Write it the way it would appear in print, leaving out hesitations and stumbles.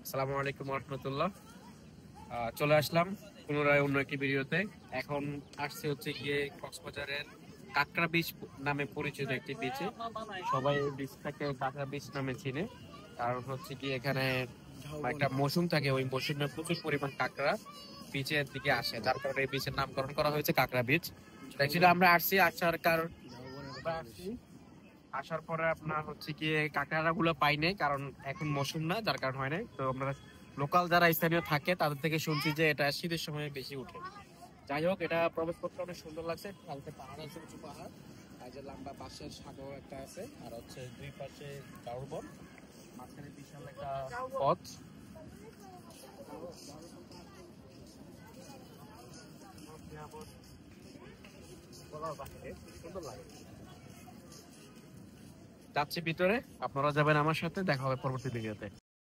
আসসালামু আলাইকুম রহমতুল্লাহ। চলে আসলাম পুনরায় অন্য একটি ভিডিওতে। এখন আসছে হচ্ছে গিয়ে কক্সবাজারের কাঁকড়া বিচ নামে পরিচিত একটি বিচে। সবাই এই বিচটাকে কাঁকড়া বিচ নামে চিনে, কারণ হচ্ছে কি এখানে একটা মৌসুম থাকে, ওই মৌসুমে প্রচুর পরিমাণ কাঁকড়া বিচের দিকে আসে, যার কারণে এই বিচের নামকরণ করা হয়েছে কাঁকড়া বিচ। অ্যাকচুয়ালি আমরা আসছি আসার কারণ আসার পরে আপনার হচ্ছে গিয়ে কাঁকড়া গুলো পাই নাই, কারণ এখন মৌসুম না, যার কারণ হয় নাই। তো আমরা লোকাল যারা স্থানীয় থাকে তাদের থেকে শুনছি যে এটা শীতের সময় বেশি উঠে। যাই হোক, এটা প্রবেশ করতে অনেক সুন্দর লাগছে। কালকে পাহাড় আছে, উঁচু পাহাড়, আর যে লম্বা পাশের সাগর একটা আছে, আর হচ্ছে দুই পাশে ঝাউবন, মাঝখানে বিশাল একটা পথ। সুন্দর লাগে। যাচ্ছি ভিতরে, আপনারা যাবেন আমার সাথে, দেখা হবে পরবর্তী ভিডিওতে।